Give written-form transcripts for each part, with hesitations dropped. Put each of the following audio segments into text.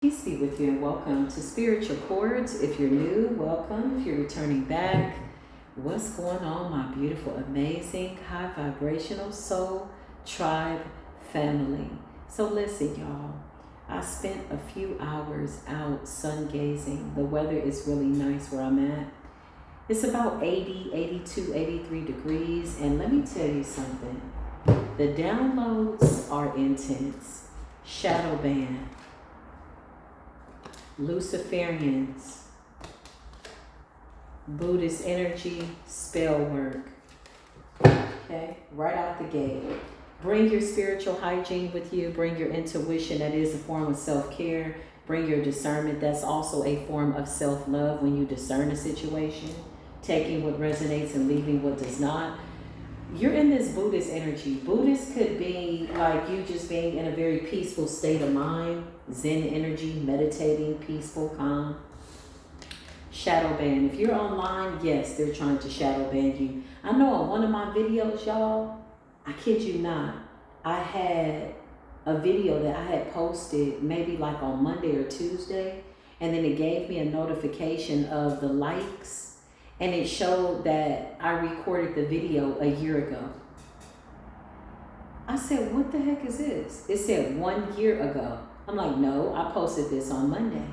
Peace be with you and welcome to Spiritual Chords. If you're new, welcome. If you're returning back, what's going on, my beautiful, amazing, high vibrational soul tribe family? So listen, y'all. I spent a few hours out sun gazing. The weather is really nice where I'm at. It's about 80, 82, 83 degrees. And let me tell you something. The downloads are intense. Shadow band. Luciferians, Buddhist energy, spell work. Okay, right out the gate. Bring your spiritual hygiene with you. Bring your intuition. That is a form of self-care. Bring your discernment. That's also a form of self-love when you discern a situation, taking what resonates and leaving what does not. You're in this Buddhist energy. Buddhist could be like you just being in a very peaceful state of mind, Zen energy, meditating, peaceful, calm. Shadow ban. If you're online, yes, they're trying to shadow ban you. I know on one of my videos, y'all, I kid you not, I had a video that I had posted maybe like on Monday or Tuesday, and then it gave me a notification of the likes. And it showed that I recorded the video a year ago. I said, what the heck is this? It said 1 year ago. I'm like, no, I posted this on Monday.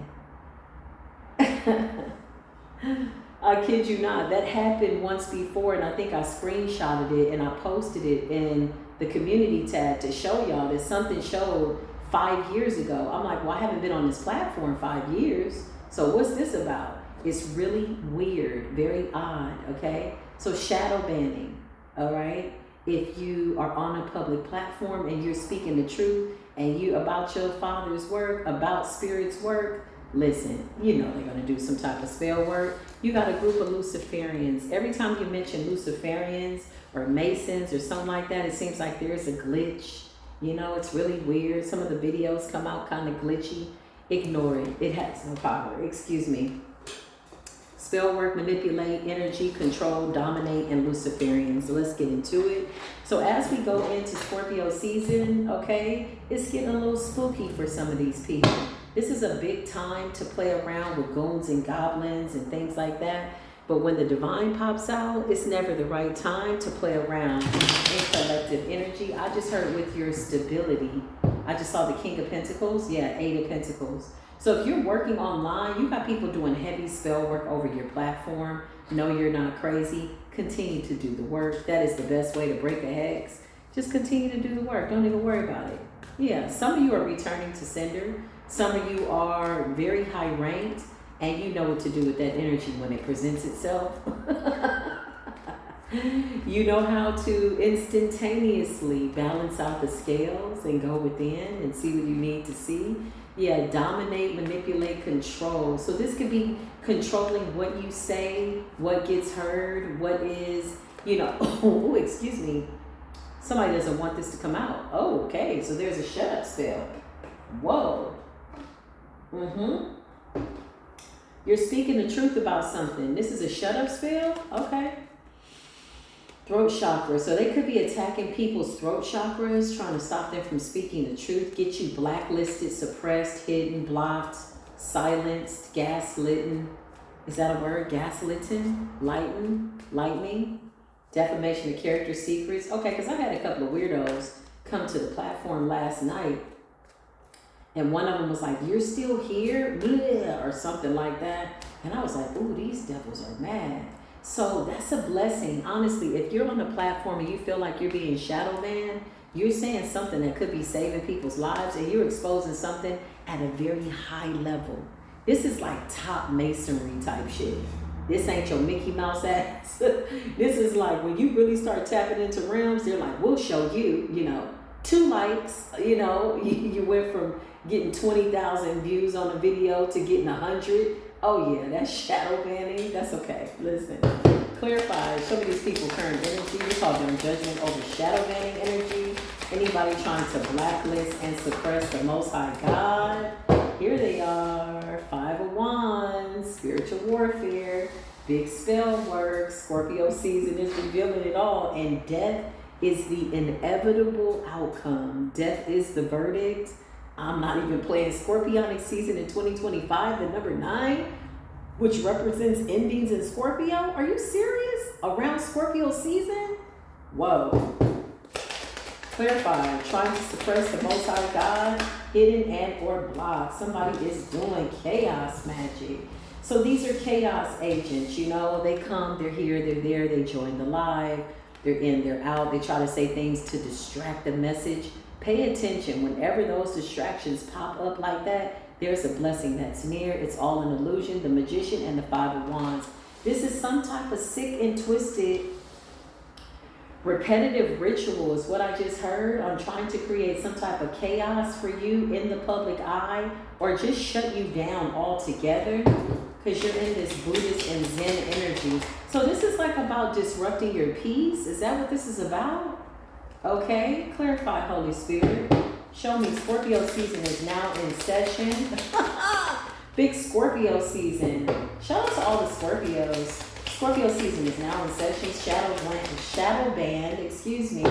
I kid you not. That happened once before, and I think I screenshotted it and I posted it in the community tab to show y'all that something showed 5 years ago. I'm like, well, I haven't been on this platform 5 years. So what's this about? It's really weird, very odd, okay? So shadow banning, all right? If you are on a public platform and you're speaking the truth and you about your father's work, about spirit's work, listen, you know they're gonna do some type of spell work. You got a group of Luciferians. Every time you mention Luciferians or Masons or something like that, it seems like there's a glitch. You know, it's really weird. Some of the videos come out kind of glitchy. Ignore it. It has no power. Excuse me. Spell work, manipulate, energy, control, dominate, and Luciferians. So let's get into it. So as we go into Scorpio season, okay, it's getting a little spooky for some of these people. This is a big time to play around with goons and goblins and things like that. But when the divine pops out, it's never the right time to play around in collective energy. I just heard with your stability. I just saw the King of Pentacles. Yeah, Eight of Pentacles. So if you're working online, you got people doing heavy spell work over your platform. No, you're not crazy. Continue to do the work. That is the best way to break a hex. Just continue to do the work. Don't even worry about it. Yeah, some of you are returning to sender. Some of you are very high ranked, and you know what to do with that energy when it presents itself. You know how to instantaneously balance out the scales and go within and see what you need to see. Yeah, dominate, manipulate, control. So this could be controlling what you say, what gets heard, what is, you know, oh, excuse me. Somebody doesn't want this to come out. Oh, okay, so there's a shut up spell. Whoa. You're speaking the truth about something. This is a shut up spell? Okay. Throat chakra. So they could be attacking people's throat chakras, trying to stop them from speaking the truth, get you blacklisted, suppressed, hidden, blocked, silenced, gaslitten. Is that a word? Gaslitten? Lightning? Defamation of character secrets. Okay, because I had a couple of weirdos come to the platform last night, and one of them was like, "You're still here?" Blah, or something like that. And I was like, "Ooh, these devils are mad." So that's a blessing. Honestly, if you're on a platform and you feel like you're being shadow banned, you're saying something that could be saving people's lives, and you're exposing something at a very high level. This is like top masonry type shit. This ain't your Mickey Mouse ass. This is like when you really start tapping into realms, they're like, we'll show you, you know, 2 likes, you know, you went from getting 20,000 views on a video to getting 100. Oh yeah, that's shadow banning. That's okay. Listen, clarify. Some of these people current energy, we call them judgment over shadow banning energy. Anybody trying to blacklist and suppress the Most High God. Here they are, 5 of Wands, spiritual warfare, big spell work. Scorpio season is revealing it all, and death is the inevitable outcome. Death is the verdict. I'm not even playing Scorpionic season in 2025, the number 9, which represents endings in Scorpio. Are you serious? Around Scorpio season? Whoa. Clarify, trying to suppress the Most High God, hidden and or blocked. Somebody is doing chaos magic. So these are chaos agents, you know, they come, they're here, they're there, they join the live, they're in, they're out, they try to say things to distract the message. Pay attention, whenever those distractions pop up like that, there's a blessing that's near. It's all an illusion, the Magician and the Five of Wands. This is some type of sick and twisted repetitive ritual is what I just heard. I'm trying to create some type of chaos for you in the public eye, or just shut you down altogether, because you're in this Buddhist and Zen energy. So this is like about disrupting your peace. Is that what this is about? Okay, clarify, Holy Spirit. Show me. Scorpio season is now in session. Big Scorpio season. Shout out to all the Scorpios. Scorpio season is now in session. Shadow banned, excuse me,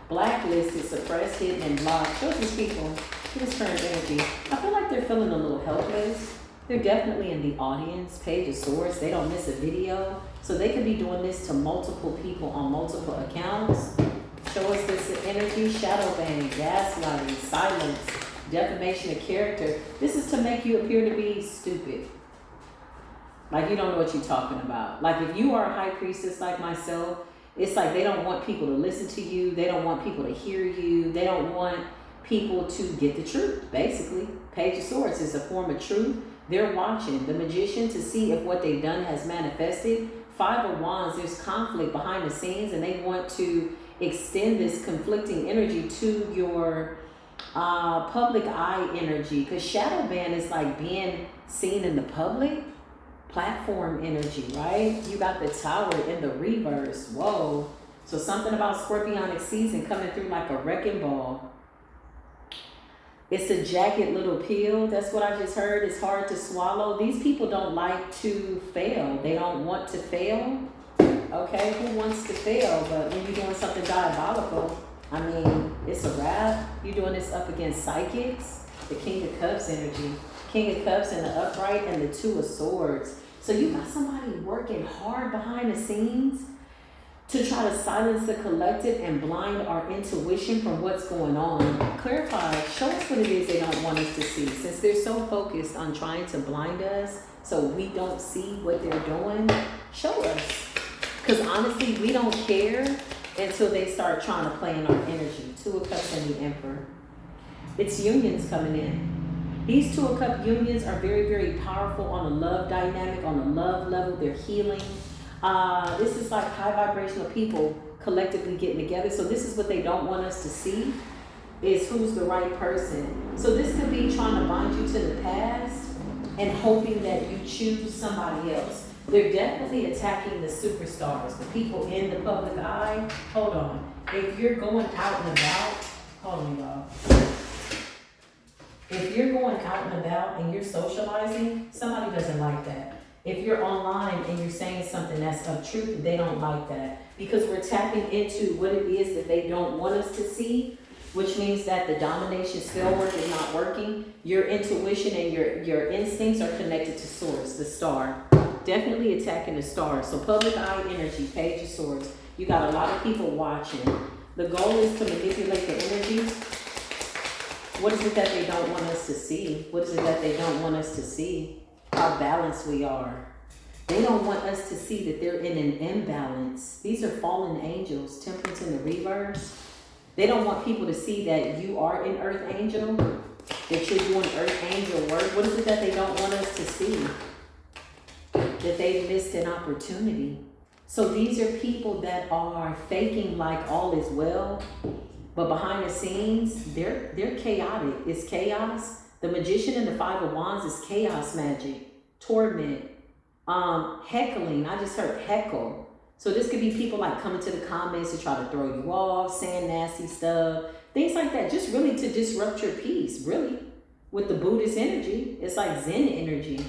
blacklisted, suppressed, hidden, and blocked. Show these people this current energy. I feel like they're feeling a little helpless. They're definitely in the audience. Page of Swords. They don't miss a video. So they could be doing this to multiple people on multiple accounts. Show us this energy. Shadow ban, gaslighting, silence, defamation of character. This is to make you appear to be stupid. Like you don't know what you're talking about. Like if you are a high priestess like myself, it's like they don't want people to listen to you. They don't want people to hear you. They don't want people to get the truth, basically. Page of Swords is a form of truth. They're watching the Magician to see if what they've done has manifested. Five of Wands, there's conflict behind the scenes, and they want to extend this conflicting energy to your public eye energy. Because shadow ban is like being seen in the public. Platform energy, right? You got the Tower in the reverse. Whoa. So something about Scorpionic season coming through like a wrecking ball. It's a jagged little pill. That's what I just heard. It's hard to swallow. These people don't like to fail. They don't want to fail. Okay, who wants to fail? But when you're doing something diabolical, I mean, it's a wrap. You're doing this up against psychics. The King of Cups energy. King of Cups and the upright and the Two of Swords. So you got somebody working hard behind the scenes to try to silence the collective and blind our intuition from what's going on. Clarify, show us what it is they don't want us to see. Since they're so focused on trying to blind us so we don't see what they're doing, show us. Because honestly, we don't care until they start trying to play in our energy. Two of Cups and the Emperor. It's unions coming in. These Two of Cups unions are very, very powerful on a love dynamic, on a love level. They're healing. This is like high vibrational people collectively getting together. So this is what they don't want us to see, is who's the right person. So this could be trying to bind you to the past and hoping that you choose somebody else. They're definitely attacking the superstars, the people in the public eye. Hold on. If you're going out and about, hold on, y'all. If you're going out and about and you're socializing, somebody doesn't like that. If you're online and you're saying something that's of truth, they don't like that. Because we're tapping into what it is that they don't want us to see, which means that the domination spell work is not working. Your intuition and your instincts are connected to source, the star. Definitely attacking the star. So public eye energy, Page of Swords. You got a lot of people watching. The goal is to manipulate the energies. What is it that they don't want us to see? What is it that they don't want us to see? How balanced we are. They don't want us to see that they're in an imbalance. These are fallen angels, Temperance in the reverse. They don't want people to see that you are an earth angel, that you're doing earth angel work. What is it that they don't want us to see? That they've missed an opportunity. So these are people that are faking like all is well, but behind the scenes, they're chaotic. It's chaos. The Magician and the Five of Wands is chaos magic, torment, heckling. I just heard heckle. So this could be people like coming to the comments to try to throw you off, saying nasty stuff, things like that, just really to disrupt your peace, really. With the Buddhist energy, it's like Zen energy.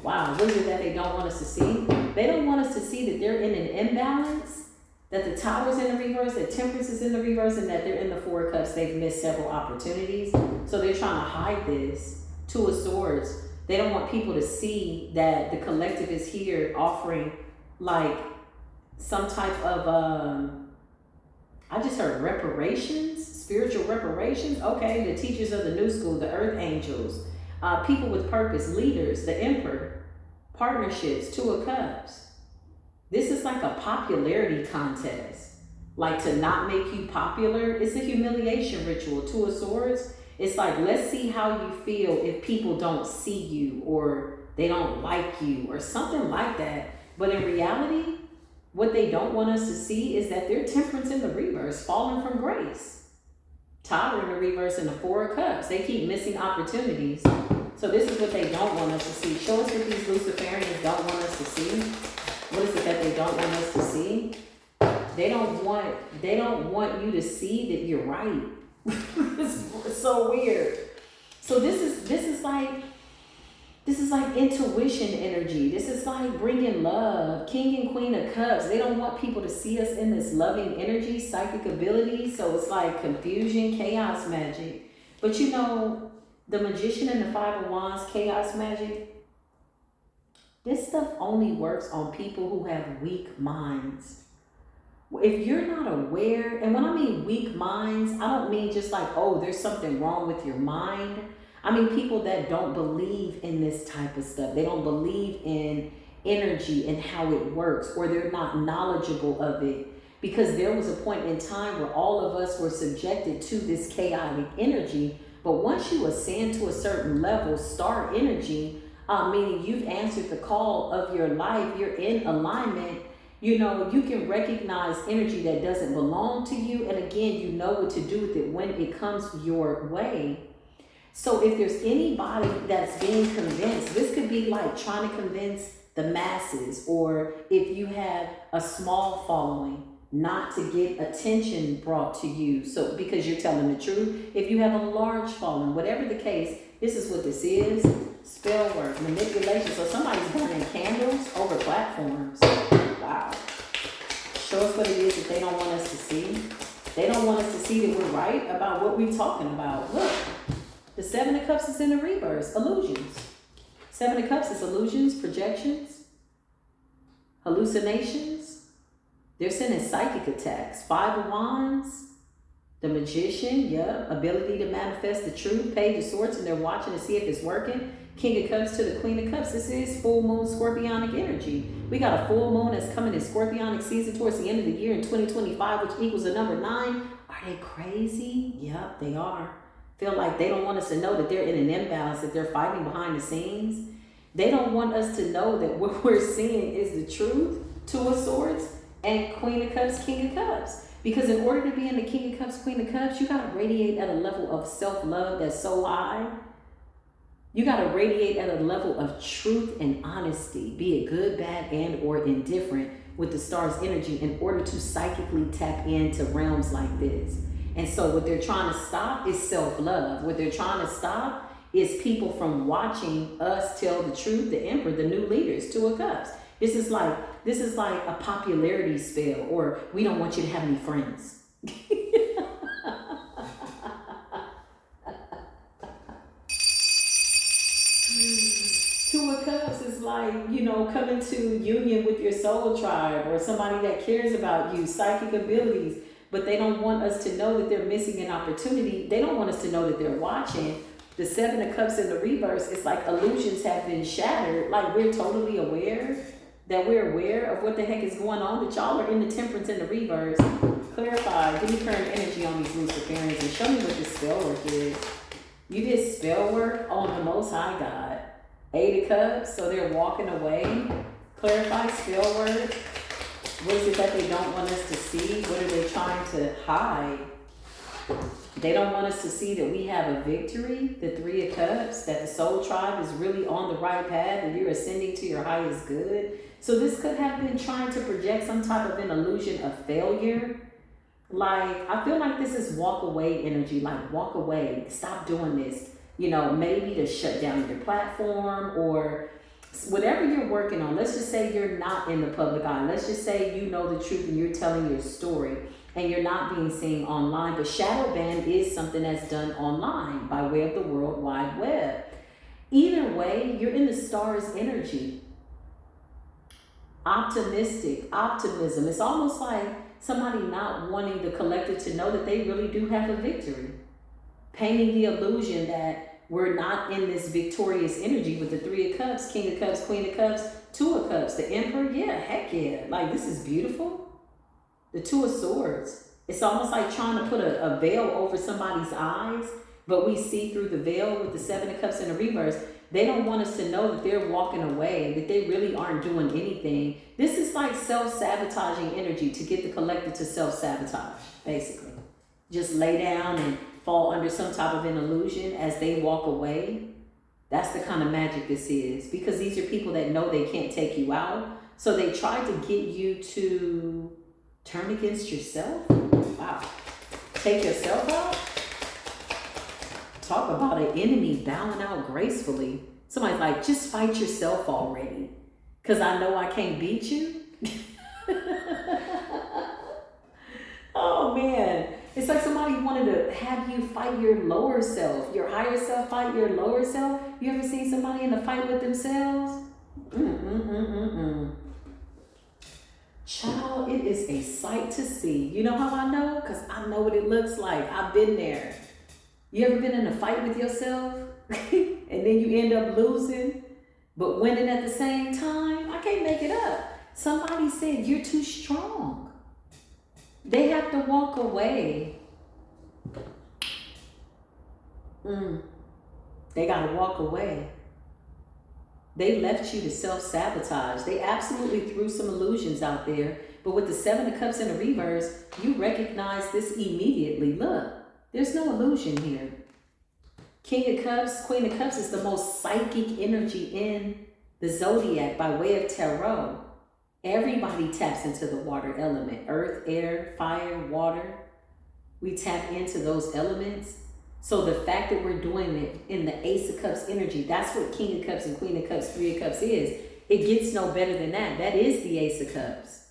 Wow, what is it that they don't want us to see? They don't want us to see that they're in an imbalance, that the Tower's in the reverse, that Temperance is in the reverse, and that they're in the Four of Cups. They've missed several opportunities. So they're trying to hide this. Two of Swords. They don't want people to see that the collective is here offering like some type of, I just heard reparations, spiritual reparations. Okay, the teachers of the new school, the earth angels, people with purpose, leaders, the emperor, partnerships, Two of Cups. This is like a popularity contest. Like to not make you popular. It's a humiliation ritual. Two of Swords. It's like, let's see how you feel if people don't see you or they don't like you or something like that. But in reality, what they don't want us to see is that they're Temperance in the reverse, falling from grace. Tower in the reverse and the Four of Cups. They keep missing opportunities. So this is what they don't want us to see. Show us what these Luciferians don't want us to see. What is it that they don't want us to see? They don't want you to see that you're right. It's so weird. So this is like intuition energy. This is like bringing love. King and Queen of Cups. They don't want people to see us in this loving energy, psychic ability. So it's like confusion, chaos magic. But you know, the Magician and the Five of Wands, chaos magic. This stuff only works on people who have weak minds. If you're not aware, and when I mean weak minds, I don't mean just like, oh, there's something wrong with your mind. I mean people that don't believe in this type of stuff. They don't believe in energy and how it works, or they're not knowledgeable of it. Because there was a point in time where all of us were subjected to this chaotic energy. But once you ascend to a certain level, star energy, meaning you've answered the call of your life, you're in alignment, you know, you can recognize energy that doesn't belong to you. And again, you know what to do with it when it comes your way. So if there's anybody that's being convinced, this could be like trying to convince the masses, or if you have a small following, not to get attention brought to you. So because you're telling the truth, if you have a large following, whatever the case, this is what this is. Spell work, manipulation. So somebody's burning candles over platforms. Wow. Show us what it is that they don't want us to see. They don't want us to see that we're right about what we're talking about. Look, the Seven of Cups is in the reverse. Illusions. Seven of Cups is illusions, projections, hallucinations. They're sending psychic attacks. Five of Wands, the Magician, yeah, ability to manifest the truth. Page of Swords, and they're watching to see if it's working. King of Cups to the Queen of Cups. This is full moon scorpionic energy. We got a full moon that's coming in scorpionic season towards the end of the year in 2025, which equals the number 9. Are they crazy? Yep, they are. Feel like they don't want us to know that they're in an imbalance, that they're fighting behind the scenes. They don't want us to know that what we're seeing is the truth. Two of Swords and Queen of Cups, King of Cups. Because in order to be in the King of Cups, Queen of Cups, you got to radiate at a level of self-love that's so high. You got to radiate at a level of truth and honesty, be it good, bad, and or indifferent with the star's energy in order to psychically tap into realms like this. And so what they're trying to stop is self-love. What they're trying to stop is people from watching us tell the truth, the Emperor, the new leaders, Two of Cups. This is like a popularity spell, or we don't want you to have any friends. Two of Cups is like, you know, coming to union with your soul tribe or somebody that cares about you, psychic abilities, but they don't want us to know that they're missing an opportunity. They don't want us to know that they're watching. The Seven of Cups in the reverse, it's like illusions have been shattered. Like we're totally aware that we're aware of what the heck is going on, that y'all are in the Temperance in the reverse. Clarify, give me current energy on these Luciferians and show me what this spell work is. You did spell work on the Most High God. Eight of Cups, so they're walking away. Clarify, spell work. What is it that they don't want us to see? What are they trying to hide? They don't want us to see that we have a victory, the Three of Cups, that the soul tribe is really on the right path and you're ascending to your highest good. So this could have been trying to project some type of an illusion of failure. Like, I feel like this is walk away energy, like walk away, stop doing this. You know, maybe to shut down your platform or Whatever you're working on, let's just say you're not in the public eye. Let's just say you know the truth and you're telling your story and you're not being seen online. But shadow ban is something that's done online by way of the World Wide Web. Either way, you're in the stars energy. Optimistic, optimism. It's almost like somebody not wanting the collective to know that they really do have a victory. Painting the illusion that we're not in this victorious energy with the Three of Cups, King of Cups, Queen of Cups, Two of Cups, the Emperor. Yeah, heck yeah. Like, this is beautiful. The Two of Swords. It's almost like trying to put a veil over somebody's eyes, but we see through the veil with the Seven of Cups in the reverse. They don't want us to know that they're walking away, that they really aren't doing anything. This is like self-sabotaging energy to get the collective to self-sabotage, basically. Just lay down and fall under some type of an illusion as they walk away. That's the kind of magic this is, because these are people that know they can't take you out. So they try to get you to turn against yourself. Wow. Take yourself out. Talk about an enemy bowing out gracefully. Somebody's like, just fight yourself already, because I know I can't beat you. Oh man. It's like somebody wanted to have you fight your lower self, your higher self fight your lower self. You ever seen somebody in a fight with themselves? Child, it is a sight to see. You know how I know? Because I know what it looks like. I've been there. You ever been in a fight with yourself and then you end up losing but winning at the same time? I can't make it up. Somebody said you're too strong. They have to walk away. They got to walk away. They left you to self-sabotage. They absolutely threw some illusions out there. But with the Seven of Cups in the reverse, you recognize this immediately. Look, there's no illusion here. King of Cups, Queen of Cups is the most psychic energy in the zodiac by way of tarot. Everybody taps into the water element. Earth, air, fire, water. We tap into those elements. So the fact that we're doing it in the Ace of Cups energy, that's what King of Cups and Queen of Cups, Three of Cups is. It gets no better than that. That is the Ace of Cups.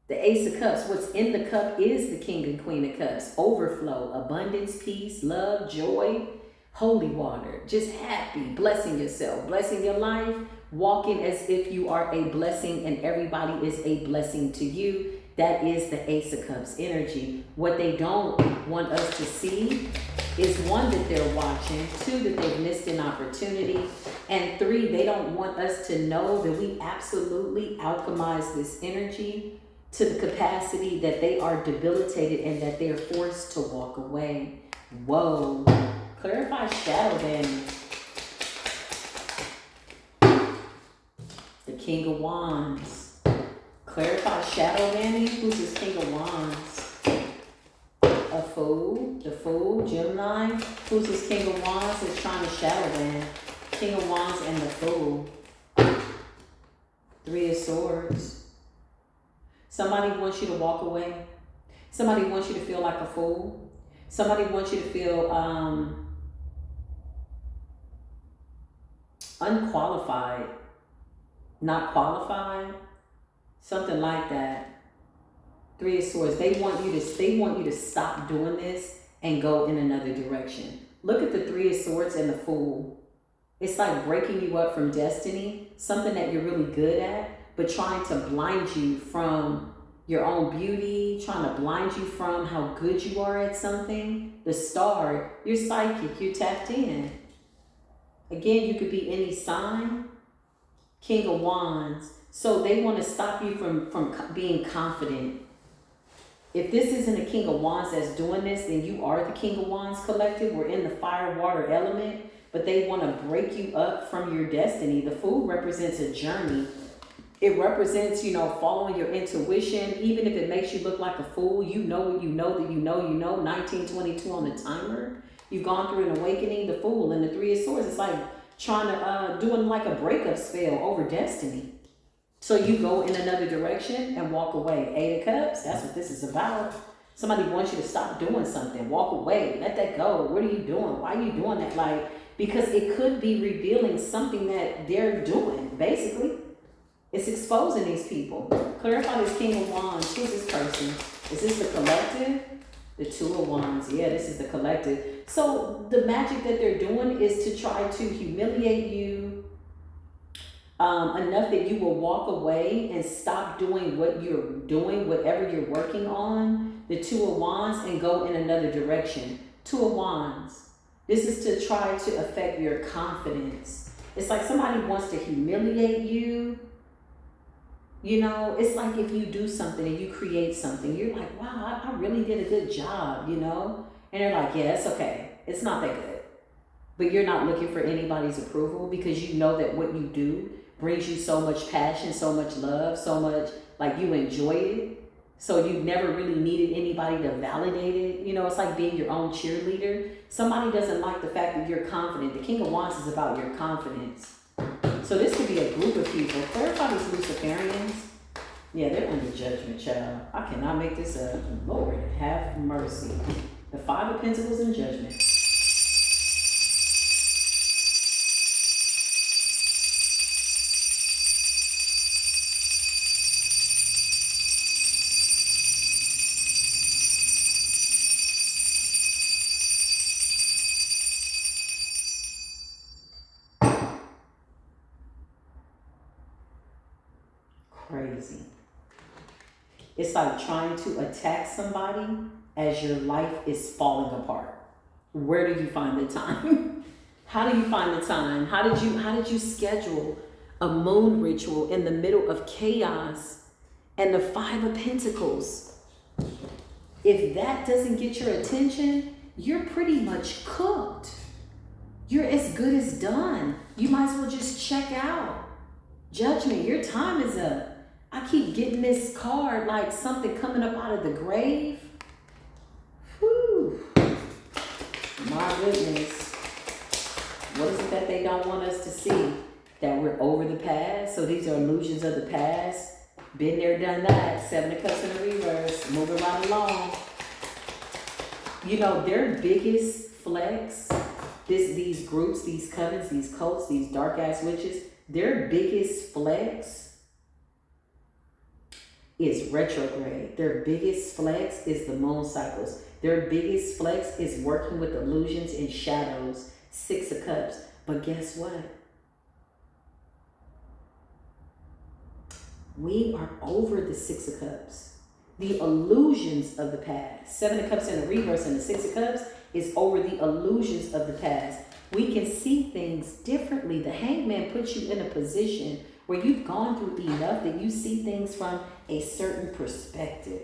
The Ace of Cups, what's in the cup is the King and Queen of Cups. Overflow, abundance, peace, love, joy, holy water. Just happy, blessing yourself, blessing your life, walking as if you are a blessing and everybody is a blessing to you. That is the Ace of Cups energy. What they don't want us to see is, one, that they're watching, two, that they've missed an opportunity, and three, they don't want us to know that we absolutely alchemize this energy to the capacity that they are debilitated and that they're forced to walk away. Whoa. Clarify shadow banning. The King of Wands. Clarify shadow banning. Who's this King of Wands? A Fool. The Fool. Gemini. Who's this King of Wands that's trying to shadow ban? King of Wands and the Fool. Three of Swords. Somebody wants you to walk away. Somebody wants you to feel like a fool. Somebody wants you to feel unqualified, not qualified, something like that. Three of Swords. They want you to stop doing this and go in another direction. Look at the Three of Swords and the Fool. It's like breaking you up from destiny, something that you're really good at, but trying to blind you from your own beauty, trying to blind you from how good you are at something. The Star, you're psychic, you're tapped in. Again, you could be any sign. King of Wands. So they want to stop you from being confident. If this isn't a King of Wands that's doing this, then you are the King of Wands collective. We're in the fire, water element, but they want to break you up from your destiny. The Fool represents a journey. It represents, following your intuition. Even if it makes you look like a fool, you know what you know that you know. 1922 on the timer. You've gone through an awakening. The Fool and the Three of Swords. It's like trying to, doing like a breakup spell over destiny. So you go in another direction and walk away. Eight of Cups, that's what this is about. Somebody wants you to stop doing something. Walk away. Let that go. What are you doing? Why are you doing that? Like, because it could be revealing something that they're doing, basically. It's exposing these people. Clarify this King of Wands. Who's this person? Is this the collective? The Two of Wands. Yeah, this is the collective. So the magic that they're doing is to try to humiliate you enough that you will walk away and stop doing what you're doing, whatever you're working on. The Two of Wands, and go in another direction. Two of Wands. This is to try to affect your confidence. It's like somebody wants to humiliate you. You know, it's like if you do something and you create something, you're like, wow, I really did a good job, you know? And they're like, yeah, it's okay. It's not that good. But you're not looking for anybody's approval because you know that what you do brings you so much passion, so much love, so much, like you enjoy it. So you never really needed anybody to validate it. You know, it's like being your own cheerleader. Somebody doesn't like the fact that you're confident. The King of Wands is about your confidence. So this could be a group of people. Clarify these Luciferians. Yeah, they're under judgment, child. I cannot make this up. Lord, have mercy. The Five of Pentacles in judgment. Crazy. It's like trying to attack somebody as your life is falling apart. Where do you find the time? How do you find the time? How did you schedule a moon ritual in the middle of chaos and the Five of Pentacles? If that doesn't get your attention, you're pretty much cooked. You're as good as done. You might as well just check out. Judgment, your time is up. I keep getting this card like something coming up out of the grave. Whew. My goodness. What is it that they don't want us to see? That we're over the past? So these are illusions of the past. Been there, done that. Seven of Cups in the reverse. Moving right along. You know, their biggest flex, these groups, these covens, these cults, these dark ass witches, their biggest flex is retrograde. Their biggest flex is the moon cycles. Their biggest flex is working with illusions and shadows. Six of Cups. But guess what? We are over the Six of Cups. The illusions of the past. Seven of Cups in the reverse and the Six of Cups is over the illusions of the past. We can see things differently. The Hangman puts you in a position where you've gone through enough that you see things from a certain perspective.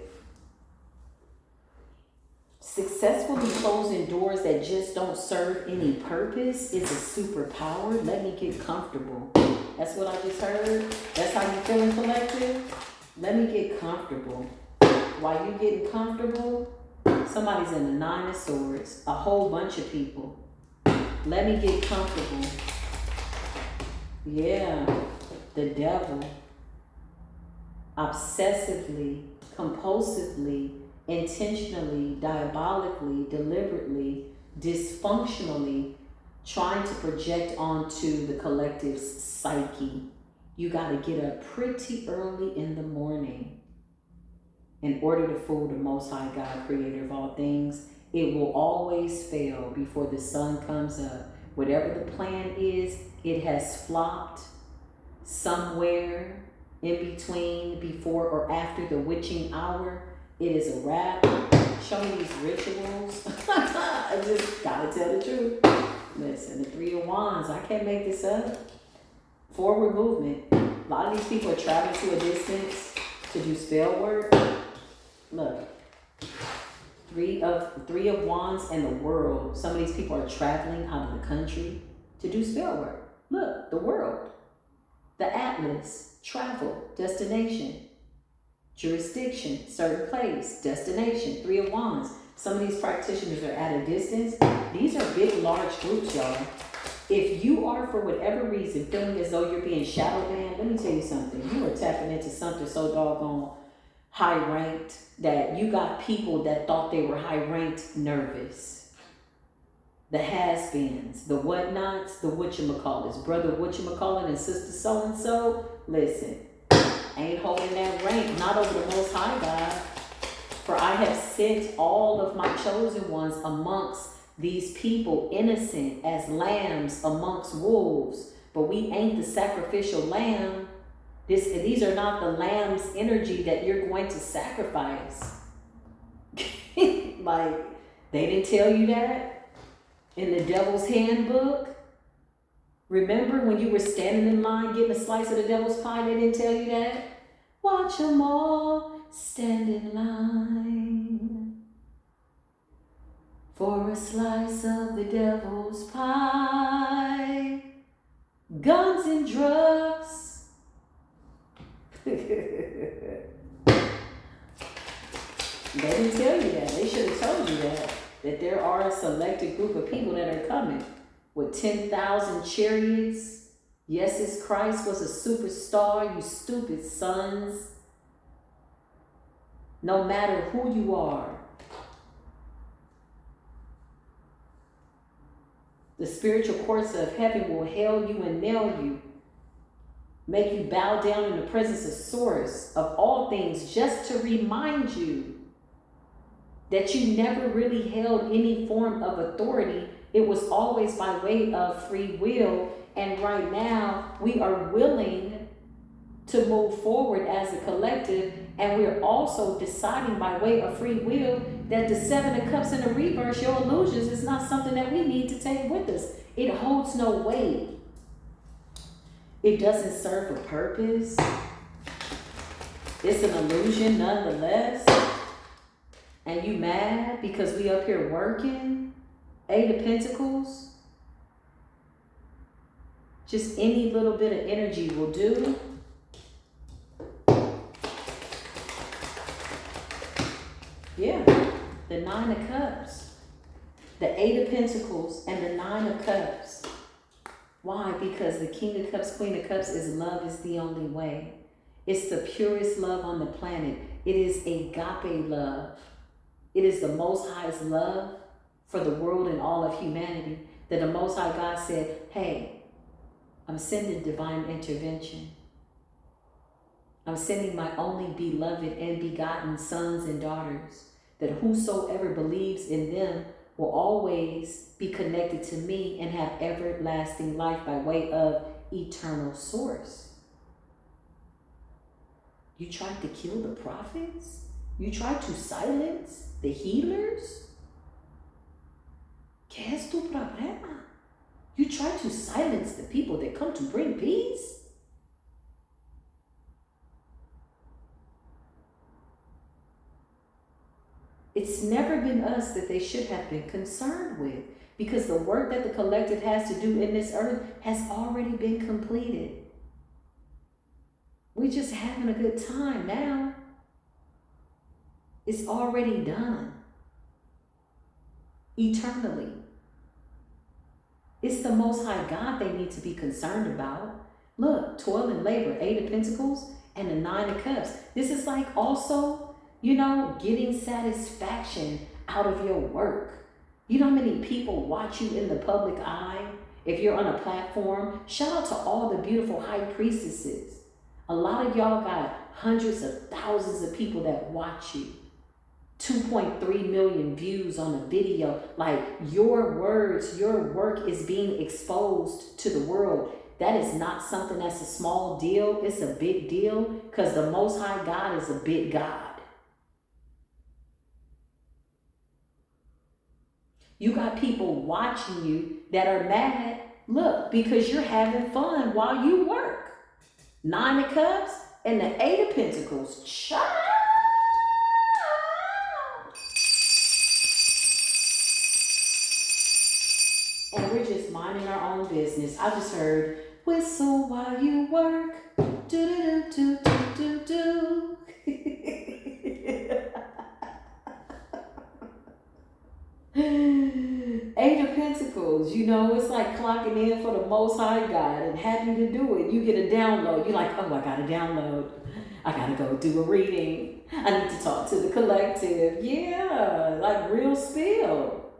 Successfully closing doors that just don't serve any purpose is a superpower. Let me get comfortable. That's what I just heard. That's how you feeling, collective? Let me get comfortable. While you getting comfortable, somebody's in the Nine of Swords. A whole bunch of people. Let me get comfortable. Yeah. The devil. Obsessively, compulsively, intentionally, diabolically, deliberately, dysfunctionally trying to project onto the collective's psyche. You got to get up pretty early in the morning in order to fool the Most High God, creator of all things. It will always fail before the sun comes up. Whatever the plan is, it has flopped somewhere in between, before or after the witching hour. It is a wrap. Show me these rituals. I just gotta tell the truth. Listen, the Three of Wands, I can't make this up. Forward movement. A lot of these people are traveling to a distance to do spell work. Look, Three of Wands and the world. Some of these people are traveling out of the country to do spell work. Look, the world, the atlas, travel, destination, jurisdiction, certain place, destination. Three of Wands. Some of these practitioners are at a distance. These are big, large groups, y'all. If you are, for whatever reason, feeling as though you're being shadow banned, let me tell you something. You are tapping into something so doggone high ranked that you got people that thought they were high ranked nervous. the has-beens, the whatnots, the whatchamacallits, brother whatchamacallit and sister so-and-so. Listen, ain't holding that rank, not over the Most High God. For I have sent all of my chosen ones amongst these people, innocent as lambs amongst wolves. But we ain't the sacrificial lamb. These are not the lamb's energy that you're going to sacrifice. Like, they didn't tell you that in the devil's handbook. Remember when you were standing in line getting a slice of the devil's pie, they didn't tell you that? Watch them all stand in line for a slice of the devil's pie. Guns and drugs. They didn't tell you that. They should have told you that there are a selected group of people that are coming with 10,000 chariots. Yes, it's Christ was a superstar, you stupid sons. No matter who you are, the spiritual courts of heaven will hail you and nail you, make you bow down in the presence of source of all things, just to remind you that you never really held any form of authority. It was always by way of free will. And right now we are willing to move forward as a collective. And we're also deciding by way of free will that the Seven of Cups in the reverse, your illusions, is not something that we need to take with us. It holds no weight. It doesn't serve a purpose. It's an illusion nonetheless. And you mad because we up here working? Eight of Pentacles. Just any little bit of energy will do. Yeah, the Nine of Cups. The Eight of Pentacles and the Nine of Cups. Why? Because the King of Cups, Queen of Cups is love is the only way. It's the purest love on the planet. It is agape love. It is the Most High's love for the world and all of humanity. That the Most High God said, hey, I'm sending divine intervention. I'm sending my only beloved and begotten sons and daughters, that whosoever believes in them will always be connected to me and have everlasting life by way of eternal source. You tried to kill the prophets? You tried to silence the healers? ¿Qué es tu problema? You tried to silence the people that come to bring peace? It's never been us that they should have been concerned with, because the work that the collective has to do in this earth has already been completed. We're just having a good time now. It's already done. Eternally. It's the Most High God they need to be concerned about. Look, toil and labor, Eight of Pentacles and the Nine of Cups. This is like also, getting satisfaction out of your work. You know how many people watch you in the public eye? If you're on a platform, shout out to all the beautiful high priestesses. A lot of y'all got hundreds of thousands of people that watch you. 2.3 million views on a video. Like, your words, your work is being exposed to the world. That is not something that's a small deal. It's a big deal, because the Most High God is a big God. You got people watching you that are mad, look, because you're having fun while you work. Nine of Cups and the Eight of Pentacles. Child. And we're just minding our own business. I just heard, whistle while you work. Do do do do do do. Eight of Pentacles, it's like clocking in for the Most High God and happy to do it. You get a download. You're like, oh, I got a download. I got to go do a reading. I need to talk to the collective. Yeah, like real spill.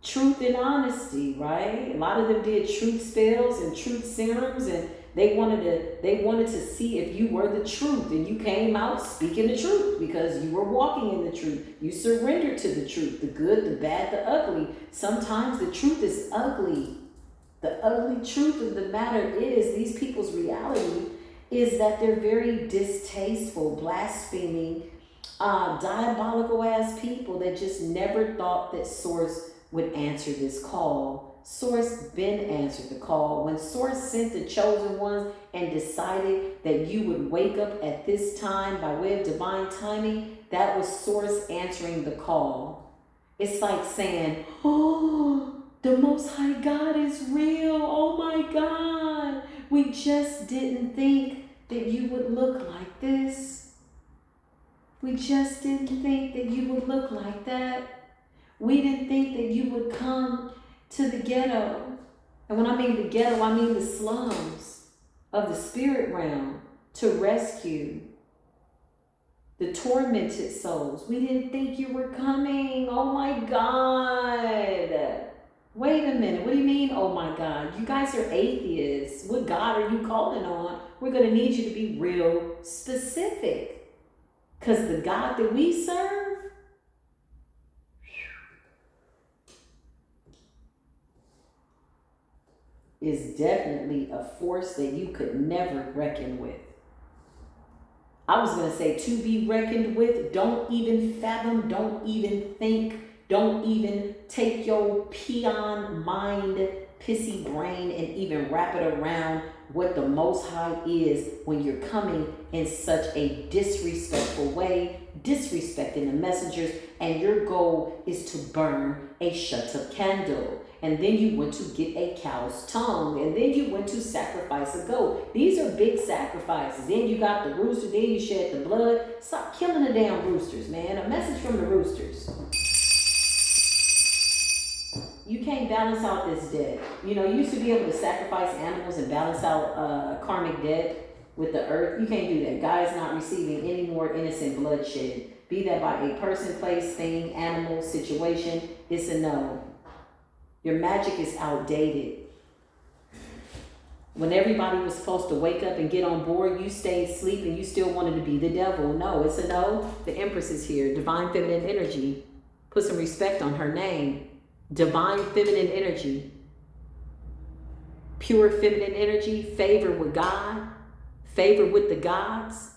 truth and honesty, right? A lot of them did truth spells and truth serums, and they wanted to see if you were the truth, and you came out speaking the truth because you were walking in the truth. You surrendered to the truth, the good, the bad, the ugly. Sometimes the truth is ugly. The ugly truth of the matter is these people's reality is that they're very distasteful, blaspheming, diabolical ass people that just never thought that Source would answer this call. Source been answered the call. When Source sent the chosen ones and decided that you would wake up at this time by way of divine timing, that was Source answering the call. It's like saying, oh, the Most High God is real. Oh my God. We just didn't think that you would look like this. We just didn't think that you would look like that. We didn't think that you would come to the ghetto. And when I mean the ghetto, I mean the slums of the spirit realm to rescue the tormented souls. We didn't think you were coming. Oh my God. Wait a minute. What do you mean, oh my God? You guys are atheists. What God are you calling on? We're going to need you to be real specific. Because the God that we serve, is definitely a force that you could never reckon with. I was going to say to be reckoned with. Don't even fathom, don't even think, don't even take your peon mind, pissy brain, and even wrap it around what the Most High is when you're coming in such a disrespectful way, disrespecting the messengers, and your goal is to burn a shut-up candle. And then you went to get a cow's tongue, and then you went to sacrifice a goat. These are big sacrifices. Then you got the rooster, then you shed the blood. Stop killing the damn roosters, man. A message from the roosters. You can't balance out this debt. You know, you used to be able to sacrifice animals and balance out karmic debt with the earth. You can't do that. God is not receiving any more innocent bloodshed. Be that by a person, place, thing, animal, situation, it's a no. Your magic is outdated. When everybody was supposed to wake up and get on board, you stayed asleep and you still wanted to be the devil. No, it's a no. The Empress is here. Divine feminine energy. Put some respect on her name. Divine feminine energy. Pure feminine energy. Favor with God. Favor with the gods.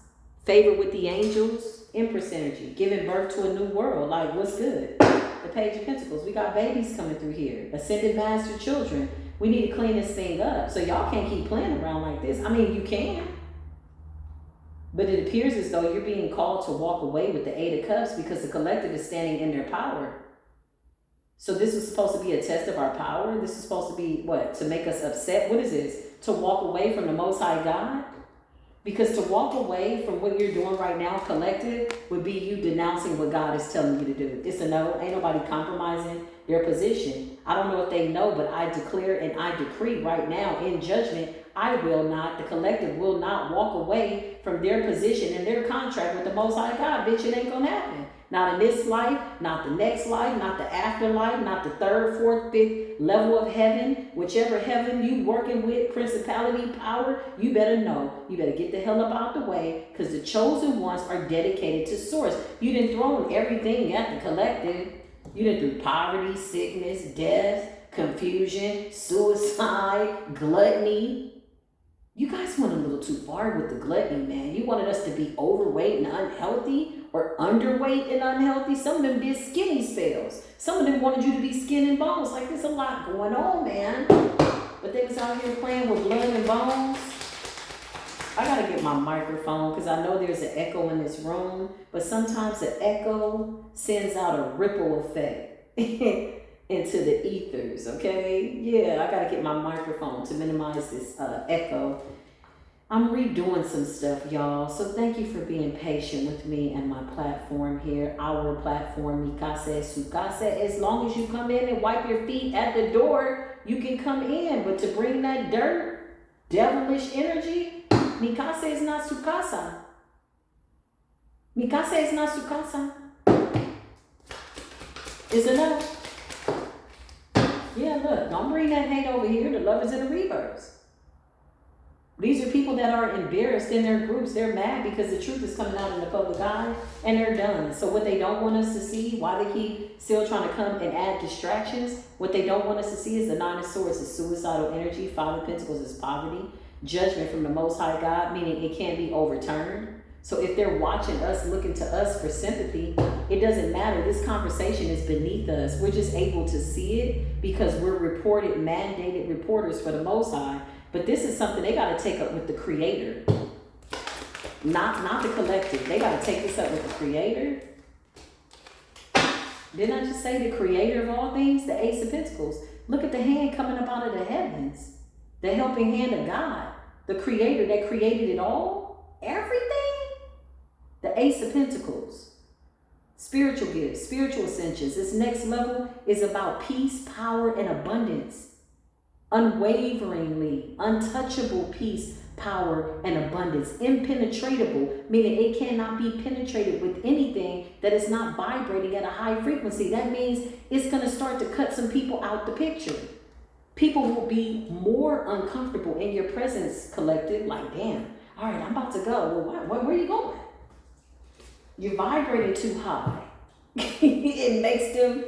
Favor with the angels. Empress energy. Giving birth to a new world. Like, what's good? The Page of Pentacles. We got babies coming through here. Ascended master children. We need to clean this thing up. So y'all can't keep playing around like this. I mean, you can. But it appears as though you're being called to walk away with the Eight of Cups because the collective is standing in their power. So this is supposed to be a test of our power. This is supposed to be what? To make us upset. What is this? To walk away from the Most High God? Because to walk away from what you're doing right now, collective, would be you denouncing what God is telling you to do. It's a no. Ain't nobody compromising their position. I don't know if they know, but I declare and I decree right now in judgment, I will not, the collective will not walk away from their position and their contract with the Most High God. Bitch, it ain't gonna happen. Not in this life, not the next life, not the afterlife, not the third, fourth, fifth level of heaven. Whichever heaven you working with, principality, power, you better know. You better get the hell up out the way because the chosen ones are dedicated to Source. You didn't throw everything at the collective. You didn't do poverty, sickness, death, confusion, suicide, gluttony. You guys went a little too far with the gluttony, man. You wanted us to be overweight and unhealthy or underweight and unhealthy. Some of them did skinny spells. Some of them wanted you to be skin and bones. Like, there's a lot going on, man. But they was out here playing with blood and bones. I gotta get my microphone because I know there's an echo in this room. But sometimes the echo sends out a ripple effect into the ethers, okay? Yeah, I gotta get my microphone to minimize this echo. I'm redoing some stuff, y'all. So thank you for being patient with me and my platform here. Our platform, Mi Casa Su Casa. As long as you come in and wipe your feet at the door, you can come in. But to bring that dirt, devilish energy, Mi Casa is not Su Casa. Mi Casa is not Su Casa. Is it no? Yeah, look, don't bring that hate over here. The love is in the reverse. These are people that are embarrassed in their groups. They're mad because the truth is coming out in the public eye and they're done. So what they don't want us to see, why they keep still trying to come and add distractions, what they don't want us to see is the Nine of Swords is suicidal energy, Five of Pentacles is poverty, judgment from the Most High God, meaning it can't be overturned. So if they're watching us, looking to us for sympathy, it doesn't matter. This conversation is beneath us. We're just able to see it because we're mandated reporters for the Most High. But this is something they got to take up with the Creator, not the collective. They got to take this up with the Creator. Didn't I just say the Creator of all things? The Ace of Pentacles. Look at the hand coming up out of the heavens. The helping hand of God. The Creator that created it all. Everything. The Ace of Pentacles. Spiritual gifts, spiritual ascensions. This next level is about peace, power, and abundance. Unwaveringly, untouchable peace, power, and abundance. Impenetrable, meaning it cannot be penetrated with anything that is not vibrating at a high frequency. That means it's going to start to cut some people out the picture. People will be more uncomfortable in your presence, collective. Like, damn, all right, I'm about to go. Well, where are you going? You're vibrating too high. It makes them,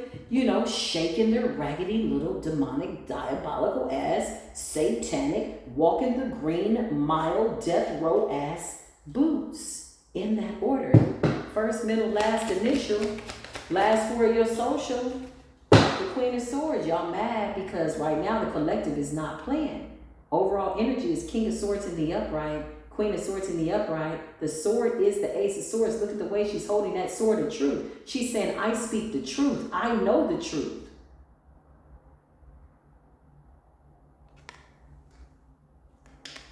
shaking their raggedy little demonic, diabolical ass, satanic, walking the green mile, death row ass boots. In that order. First, middle, last, initial. Last for your social. The Queen of Swords. Y'all mad because right now the collective is not playing. Overall energy is King of Swords in the upright. Queen of Swords in the upright. The sword is the Ace of Swords. Look at the way she's holding that sword of truth. She's saying, I speak the truth. I know the truth.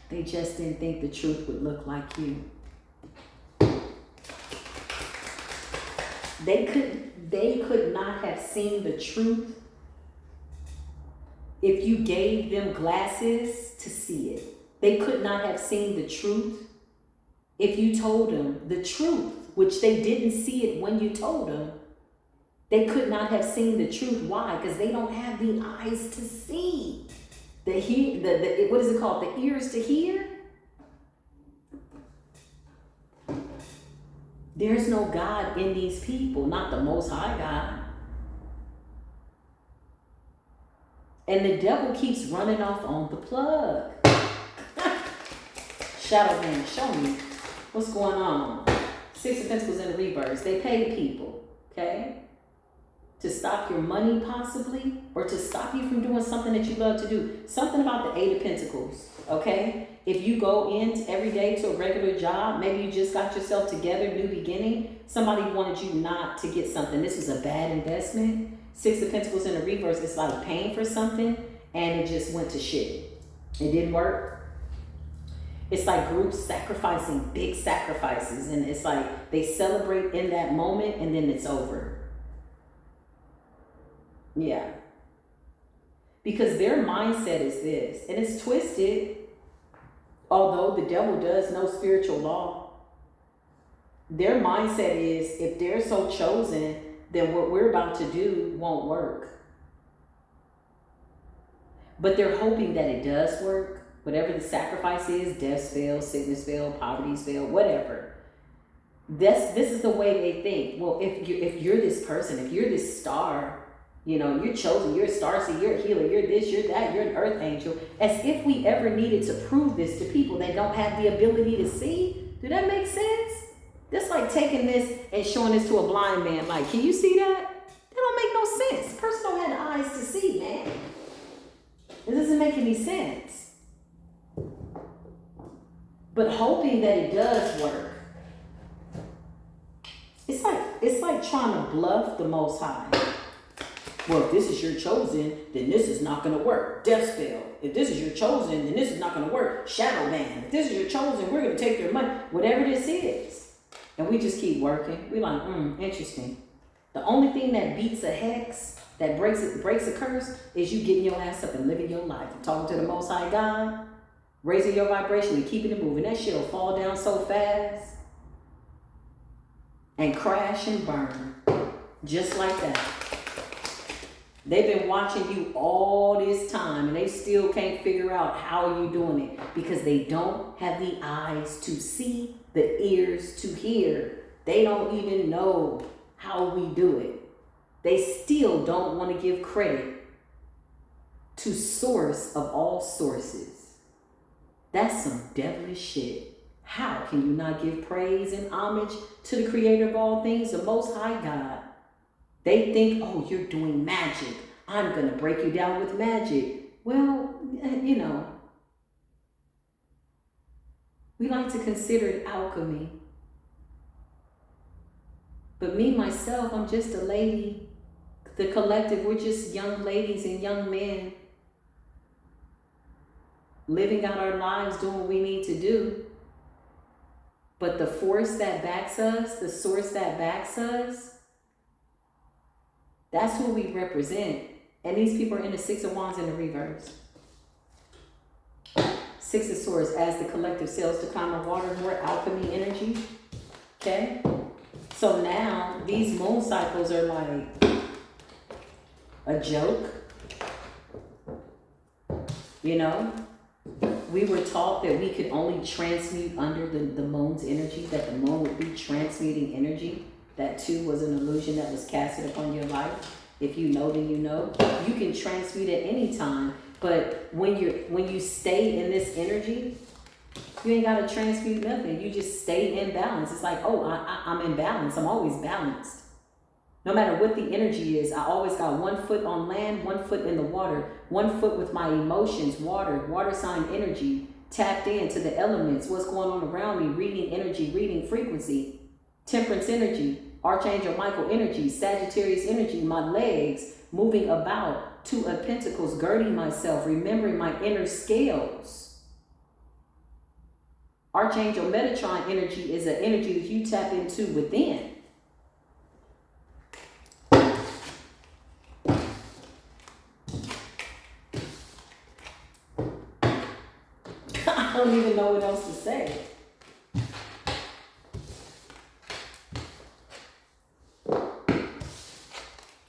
They just didn't think the truth would look like you. They could not have seen the truth if you gave them glasses to see it. They could not have seen the truth if you told them the truth, which they didn't see it when you told them. They could not have seen the truth. Why? Because they don't have the eyes to see. What is it called? The ears to hear? There's no God in these people, not the Most High God. And the devil keeps running off on the plug. Shadow man, show me what's going on. Six of Pentacles in the reverse. They pay people, okay? To stop your money possibly, or to stop you from doing something that you love to do. Something about the Eight of Pentacles, okay? If you go in every day to a regular job, maybe you just got yourself together, new beginning, somebody wanted you not to get something. This was a bad investment. Six of Pentacles in the reverse, it's like paying for something and it just went to shit. It didn't work. It's like groups sacrificing big sacrifices, and it's like they celebrate in that moment and then it's over. Yeah. Because their mindset is this, and it's twisted, although the devil does know spiritual law. Their mindset is if they're so chosen, then what we're about to do won't work. But they're hoping that it does work. Whatever the sacrifice is, deaths fail, sickness fail, poverty's fail, whatever. This is the way they think. Well, if you're this person, if you're this star, you're chosen, you're a star seed, you're a healer, you're this, you're that, you're an earth angel. As if we ever needed to prove this to people that don't have the ability to see. Do that make sense? That's like taking this and showing this to a blind man. Like, can you see that? That don't make no sense. The person don't have the eyes to see, man. It doesn't make any sense. But hoping that it does work. It's like trying to bluff the Most High. Well, if this is your chosen, then this is not going to work. Death spell. If this is your chosen, then this is not going to work. Shadow ban. If this is your chosen, we're going to take their money. Whatever this is. And we just keep working. We're like, interesting. The only thing that beats a hex, that breaks a curse, is you getting your ass up and living your life. Talking to the Most High God. Raising your vibration and keeping it moving. That shit will fall down so fast. And crash and burn. Just like that. They've been watching you all this time and they still can't figure out how you're doing it because they don't have the eyes to see, the ears to hear. They don't even know how we do it. They still don't want to give credit to source of all sources. That's some devilish shit. How can you not give praise and homage to the creator of all things, the most high God? They think, oh, you're doing magic. I'm going to break you down with magic. Well, you know, we like to consider it alchemy. But me, myself, I'm just a lady. The collective, we're just young ladies and young men living out our lives, doing what we need to do. But the force that backs us, the source that backs us, that's who we represent. And these people are in the Six of Wands in the reverse. Six of Swords as the collective sails to calmer water, more alchemy energy. Okay? So now these moon cycles are like a joke. You know? We were taught that we could only transmute under the moon's energy, that the moon would be transmuting energy. That too was an illusion that was casted upon your life. If you know, then you know. You can transmute at any time, but when you stay in this energy, you ain't gotta transmute nothing. You just stay in balance. It's like, oh, I'm in balance. I'm always balanced. No matter what the energy is, I always got 1 foot on land, 1 foot in the water, 1 foot with my emotions, water sign energy, tapped into the elements, what's going on around me, reading energy, reading frequency. Temperance energy, Archangel Michael energy, Sagittarius energy, my legs moving about, 2 of Pentacles, girding myself, remembering my inner scales. Archangel Metatron energy is an energy that you tap into within. I don't even know what else to say.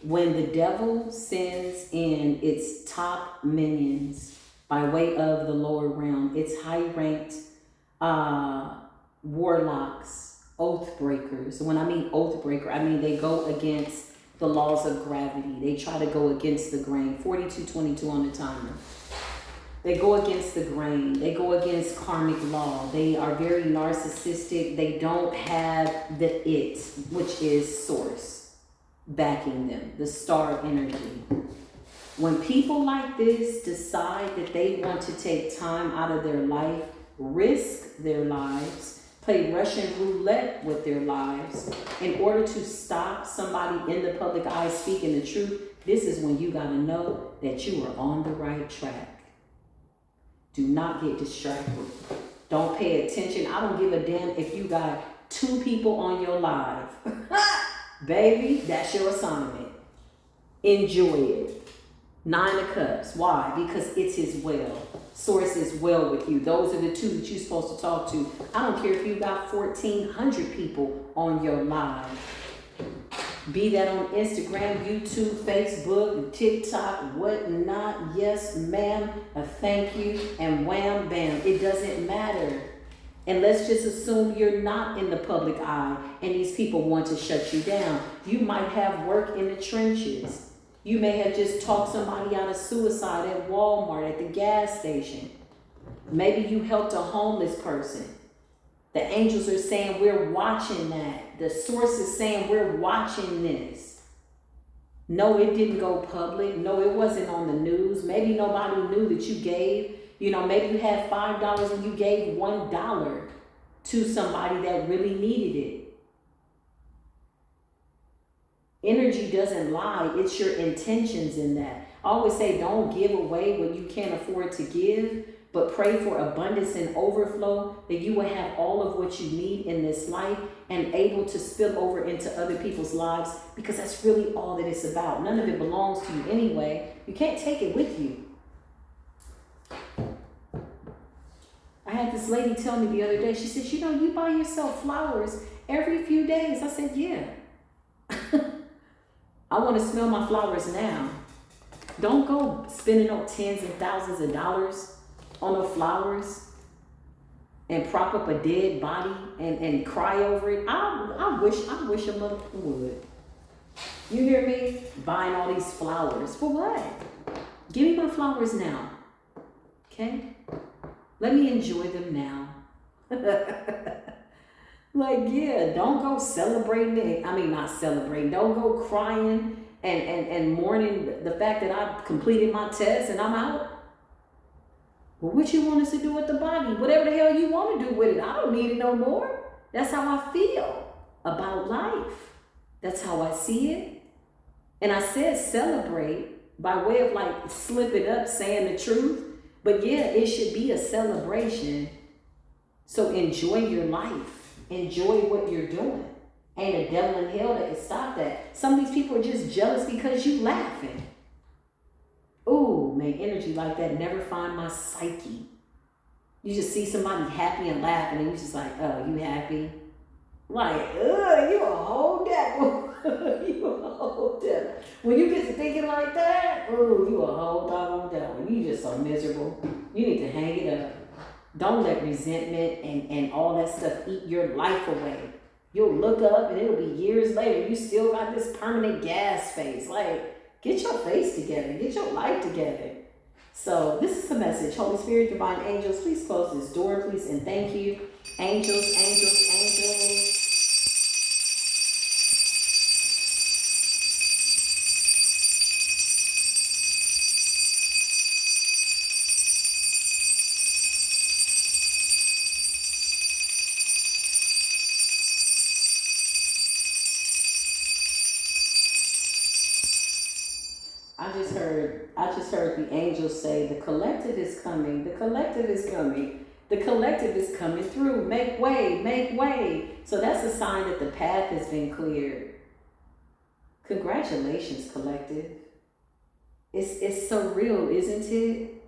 When the devil sends in its top minions by way of the lower realm, its high-ranked warlocks, oath breakers. When I mean oath breaker, I mean they go against the laws of gravity. They try to go against the grain. 4222 on the timer. They go against the grain. They go against karmic law. They are very narcissistic. They don't have the it, which is source, backing them, the star energy. When people like this decide that they want to take time out of their life, risk their lives, play Russian roulette with their lives in order to stop somebody in the public eye speaking the truth, this is when you got to know that you are on the right track. Do not get distracted. Don't pay attention. I don't give a damn if you got 2 people on your live. Baby, that's your assignment. Enjoy it. 9 of Cups. Why? Because it's his will. Source is well with you. Those are the 2 that you're supposed to talk to. I don't care if you got 1,400 people on your live. Be that on Instagram, YouTube, Facebook, TikTok, whatnot. Yes, ma'am. A thank you. And wham, bam. It doesn't matter. And let's just assume you're not in the public eye and these people want to shut you down. You might have work in the trenches. You may have just talked somebody out of suicide at Walmart, at the gas station. Maybe you helped a homeless person. The angels are saying we're watching that. The source is saying we're watching this. No, it didn't go public. No, it wasn't on the news. Maybe nobody knew that you gave. You know, maybe you had $5 and you gave $1 to somebody that really needed it. Energy doesn't lie. It's your intentions in that. I always say don't give away what you can't afford to give, but pray for abundance and overflow, that you will have all of what you need in this life and able to spill over into other people's lives, because that's really all that it's about. None of it belongs to you anyway. You can't take it with you. I had this lady tell me the other day, she said, you know, you buy yourself flowers every few days. I said, yeah. I want to smell my flowers now. Don't go spending no tens and thousands of dollars on no flowers and prop up a dead body and cry over it. I wish a mother would. You hear me? Buying all these flowers. For what? Give me my flowers now. Okay? Let me enjoy them now. Like, yeah, don't go celebrating it. I mean, not celebrating. Don't go crying and mourning the fact that I completed my test and I'm out. Well, what you want us to do with the body? Whatever the hell you want to do with it. I don't need it no more. That's how I feel about life. That's how I see it. And I said celebrate by way of like slipping up, saying the truth. But yeah, it should be a celebration. So enjoy your life. Enjoy what you're doing. Ain't a devil in hell that can stop that. Some of these people are just jealous because you laughing. Ooh, man, energy like that never find my psyche. You just see somebody happy and laughing and you just like, oh, you happy? Like, you a whole devil. You a whole devil. When you get to thinking like that, ooh, you a whole doggone devil. You just so miserable. You need to hang it up. Don't let resentment and all that stuff eat your life away. You'll look up and it'll be years later. You still got this permanent gas face. Like, get your face together. Get your life together. So this is the message. Holy Spirit, divine angels, please close this door, please, and thank you. Angels, angels, angels. I just heard the angels say, the collective is coming, the collective is coming, the collective is coming through. Make way, make way. So that's a sign that the path has been cleared. Congratulations, collective. It's so real, isn't it?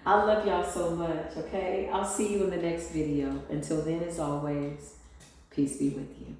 I love y'all so much, okay? I'll see you in the next video. Until then, as always, peace be with you.